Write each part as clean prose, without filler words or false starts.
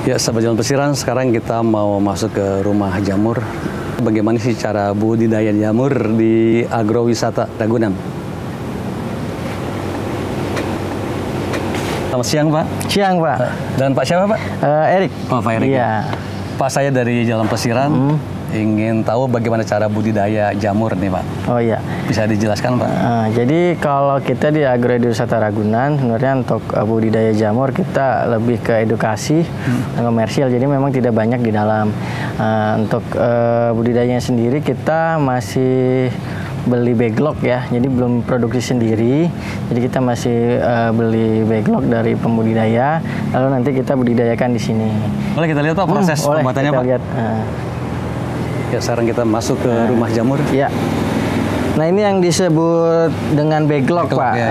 Ya, sahabat Jalan Pesiran, sekarang kita mau masuk ke rumah jamur. Bagaimana sih cara budidaya jamur di agrowisata Ragunan? Selamat siang, Pak. Siang, Pak. Dan Pak siapa, Pak? Erik. Oh, Pak Erik. Iya. Pak, saya dari Jalan Pesiran. Ingin tahu bagaimana cara budidaya jamur nih, Pak. Oh iya. Bisa dijelaskan, Pak? Jadi kalau kita di Agrowisata Ragunan, sebenarnya untuk budidaya jamur kita lebih ke edukasi komersial. Jadi memang tidak banyak di dalam. Untuk budidayanya sendiri kita masih beli backlog ya. Jadi belum produksi sendiri. Jadi kita masih beli backlog dari pembudidaya. Lalu nanti kita budidayakan di sini. Boleh kita lihat, Pak, proses pembuatannya, Pak? Lihat. Ya, sekarang kita masuk ke rumah jamur. Ya. Nah, ini yang disebut dengan backlog, Pak. Ya, ya.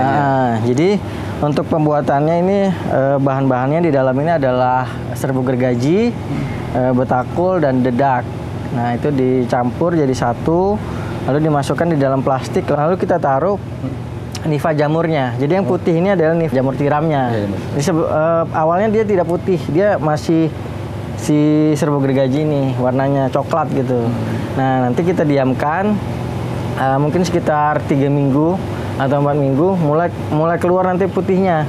Jadi untuk pembuatannya ini bahan-bahannya di dalam ini adalah serbuk gergaji, betakul dan dedak. Nah, itu dicampur jadi satu, lalu dimasukkan di dalam plastik, lalu kita taruh niva jamurnya. Jadi yang putih ini adalah niva jamur tiramnya. Ya, Jadi, awalnya dia tidak putih, dia masih si serbuk gergaji ini warnanya coklat gitu. Nah, nanti kita diamkan mungkin sekitar 3 minggu atau 4 minggu mulai keluar nanti putihnya,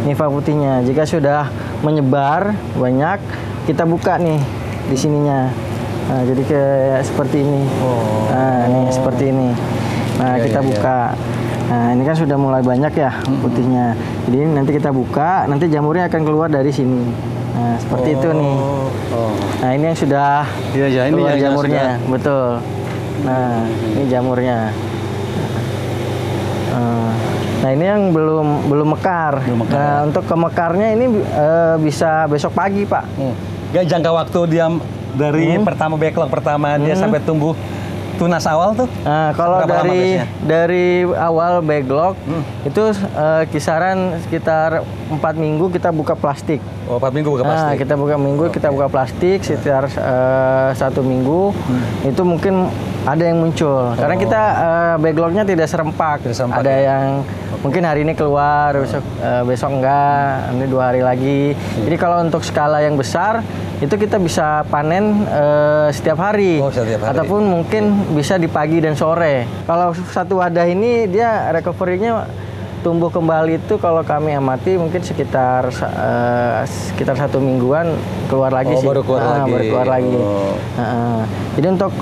niva putihnya. Jika sudah menyebar banyak, kita buka nih di sininya. Nah, jadi kayak seperti ini. Nah, nih seperti ini. Nah, kita buka. Nah, ini kan sudah mulai banyak ya putihnya. Jadi nanti kita buka, nanti jamurnya akan keluar dari sini. Nah, seperti itu nih. Nah, ini yang sudah ini keluar yang jamurnya. sudah. Betul. Nah, ini jamurnya. Nah, ini yang belum mekar. Nah, untuk kemekarnya ini bisa besok pagi, Pak. Gak jangka waktu dia dari pertama backlog pertama dia sampai tumbuh tunas awal tuh? Kalau dari awal backlog itu kisaran sekitar 4 minggu kita buka plastik. Oh, 4 minggu buka plastik. Kita buka plastik sekitar 1 minggu. Itu mungkin ada yang muncul. Karena kita backlognya tidak serempak. Ada yang mungkin hari ini keluar, besok enggak, ini 2 hari lagi. Jadi kalau untuk skala yang besar itu kita bisa panen setiap hari. Ataupun mungkin bisa di pagi dan sore. Kalau satu wadah ini dia recovery-nya tumbuh kembali itu kalau kami amati mungkin sekitar 1 mingguan keluar lagi sih. Baru keluar lagi. Jadi untuk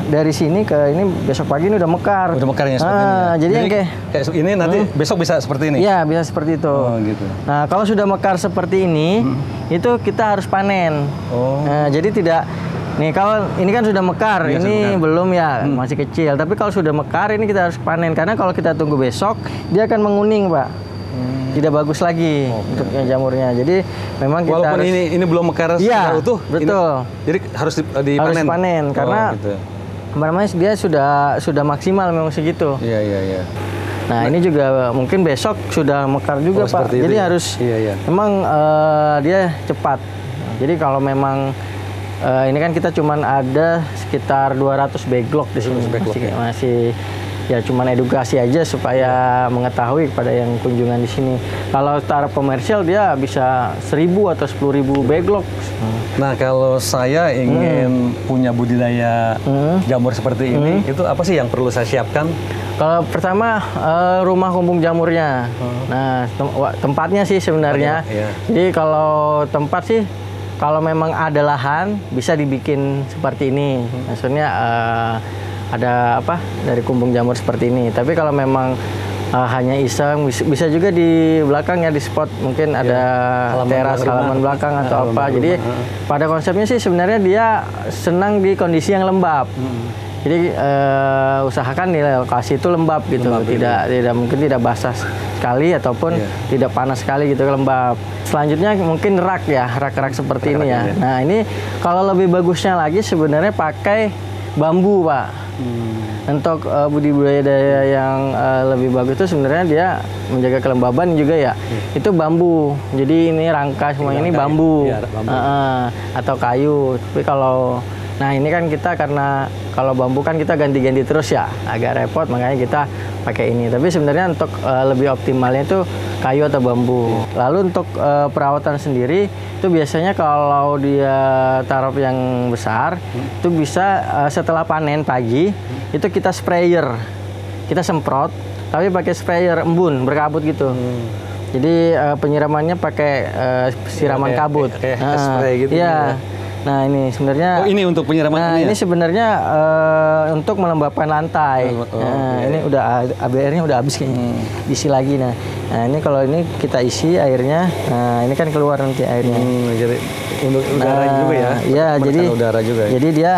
dari sini ke ini besok pagi ini udah mekar. Udah mekarnya seperti ini. Jadi yang kayak ini nanti besok bisa seperti ini. Iya, bisa seperti itu. Gitu. Nah, kalau sudah mekar seperti ini, itu kita harus panen. Nah, jadi tidak. Nih, kalau ini kan sudah mekar, ini belum ya, masih kecil. Tapi kalau sudah mekar, ini kita harus panen. Karena kalau kita tunggu besok, dia akan menguning, Pak. Tidak bagus lagi untuk jamurnya. Jadi memang kita walaupun harus, ini belum mekar secara utuh. Betul. Jadi harus dipanen. Harus panen karena namanya dia sudah maksimal memang segitu. Iya. Nah, ini juga mungkin besok sudah mekar juga, Pak. Jadi harus memang dia cepat. Jadi kalau memang ini kan kita cuman ada sekitar 200 backlog di sini. Masih ya cuman edukasi aja supaya mengetahui kepada yang kunjungan di sini. Kalau taraf komersial dia bisa 1.000 atau 10.000 backlog. Nah, kalau saya ingin punya budidaya jamur seperti ini, itu apa sih yang perlu saya siapkan? Kalau pertama rumah kumpung jamurnya. Nah, tempatnya sih sebenarnya. Jadi kalau tempat sih kalau memang ada lahan bisa dibikin seperti ini. Maksudnya ada apa dari kumpung jamur seperti ini. Tapi kalau memang hanya iseng bisa juga di belakang ya di spot mungkin ada teras halaman belakang atau apa. Jadi pada konsepnya sih sebenarnya dia senang di kondisi yang lembab. Jadi usahakan di lokasi itu lembab gitu. Tidak mungkin tidak basah sekali ataupun tidak panas sekali gitu, lembab. Selanjutnya mungkin rak ya, rak-rak seperti ini ya. Nah ini kalau lebih bagusnya lagi sebenarnya pakai bambu Pak. Untuk budidaya yang lebih bagus itu sebenarnya dia menjaga kelembaban juga ya. Itu bambu. Jadi ini rangka semua ini bambu, atau kayu. Tapi kalau nah ini kan kita karena kalau bambu kan kita ganti-ganti terus ya, agak repot makanya kita pakai ini. Tapi sebenarnya untuk lebih optimalnya itu kayu atau bambu. Lalu untuk perawatan sendiri itu biasanya kalau dia taraf yang besar itu bisa setelah panen pagi itu kita sprayer, kita semprot tapi pakai sprayer embun berkabut gitu. Jadi penyiramannya pakai siraman kabut. Kayak spray gitu. Iya. Nah ini sebenarnya. Oh ini untuk penyiraman. Nah ini sebenarnya untuk melembabkan lantai. Ini udah ABR-nya udah habis kayaknya. Diisi lagi. Nah ini kalau ini kita isi airnya. Nah ini kan keluar nanti airnya. Jadi untuk udara juga ya. Iya jadi. Udara juga. Jadi dia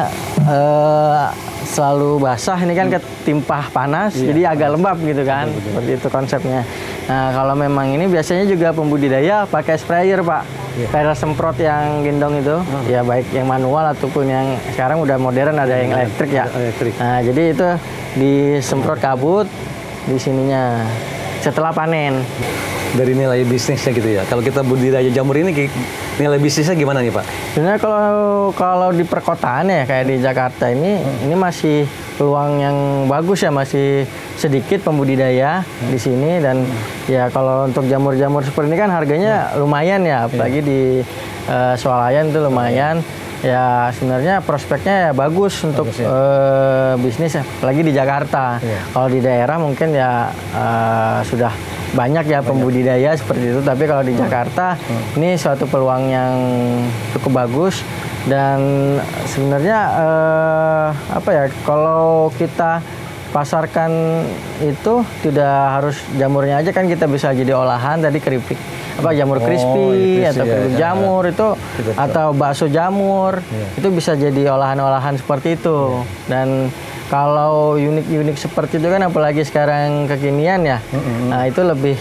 selalu basah. Ini kan ketimpah panas. Jadi agak lembab gitu kan. Seperti itu konsepnya. Nah kalau memang ini biasanya juga pembudidaya pakai sprayer Pak. Sprayer semprot yang gendong itu, ya baik yang manual ataupun yang sekarang udah modern ada yang elektrik ya. Nah jadi itu disemprot kabut di sininya setelah panen. Dari nilai bisnisnya gitu ya. Kalau kita budidaya jamur ini nilai bisnisnya gimana nih Pak? Sebenarnya kalau di perkotaan ya kayak di Jakarta ini masih peluang yang bagus ya, masih sedikit pembudidaya di sini. Dan ya kalau untuk jamur-jamur seperti ini kan harganya lumayan ya, apalagi di swalayan itu lumayan. Ya sebenarnya prospeknya ya bagus untuk bisnis apalagi di Jakarta. Kalau di daerah mungkin ya sudah banyak ya pembudidaya seperti itu, tapi kalau di Jakarta ini suatu peluang yang cukup bagus. Dan sebenarnya apa ya, kalau kita pasarkan itu tidak harus jamurnya aja, kan kita bisa jadi olahan tadi keripik apa jamur crispy atau keripik jamur itu atau bakso jamur itu bisa jadi olahan-olahan seperti itu. Dan kalau unik-unik seperti itu kan apalagi sekarang kekinian ya, nah itu lebih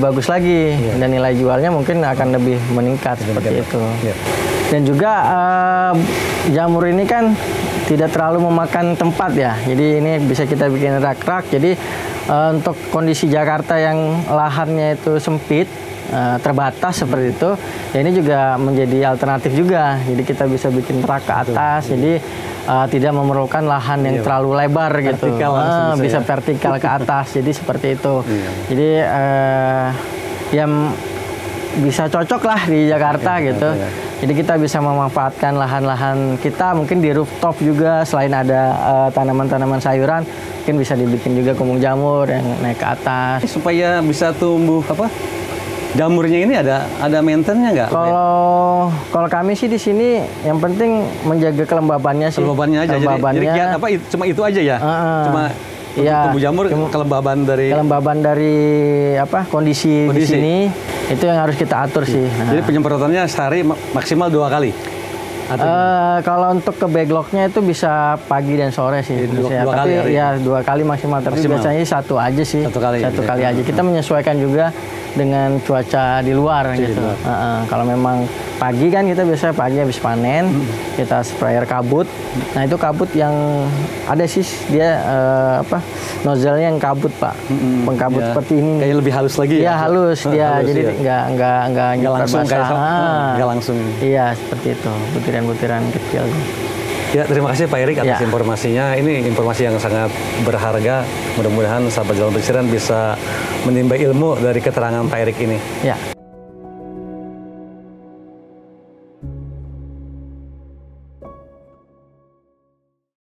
bagus lagi dan nilai jualnya mungkin akan lebih meningkat seperti itu. Dan juga jamur ini kan tidak terlalu memakan tempat ya, jadi ini bisa kita bikin rak-rak. Jadi untuk kondisi Jakarta yang lahannya itu sempit, terbatas seperti itu, ya ini juga menjadi alternatif juga. Jadi kita bisa bikin rak ke atas, jadi tidak memerlukan lahan yang terlalu lebar gitu, bisa vertikal ke atas. Jadi seperti itu. Jadi yang bisa cocok lah di Jakarta gitu. Jadi kita bisa memanfaatkan lahan-lahan kita mungkin di rooftop juga, selain ada tanaman-tanaman sayuran, mungkin bisa dibikin juga kumbung jamur yang naik ke atas. Supaya bisa tumbuh apa? Jamurnya ini ada maintenance-nya nggak? Kalau kami sih di sini yang penting menjaga kelembabannya sih. Kelembabannya aja. Jadi apa cuma itu aja ya? Cuma untuk tumbuh jamur kelembaban dari apa kondisi di sini itu yang harus kita atur sih. Jadi penyemprotannya sehari maksimal 2 kali. Kalau untuk ke backlognya itu bisa pagi dan sore sih. Tapi ya 2 kali maksimal. Tapi biasanya satu aja sih. Satu kali aja. Kita menyesuaikan juga dengan cuaca di luar gitu. Kalau memang pagi kan kita biasanya pagi habis panen kita sprayer kabut. Nah itu kabut yang ada sih dia nozzle-nya yang kabut Pak, pengkabut seperti ini. Kayak lebih halus lagi ya? Halus dia, jadi nggak langsung kayak nggak langsung. Iya seperti itu, butiran-butiran kecil. Ya terima kasih Pak Erik atas informasinya. Ini informasi yang sangat berharga. Mudah-mudahan sahabat Jalan Peciran bisa menimba ilmu dari keterangan Pak Erik ini. Ya.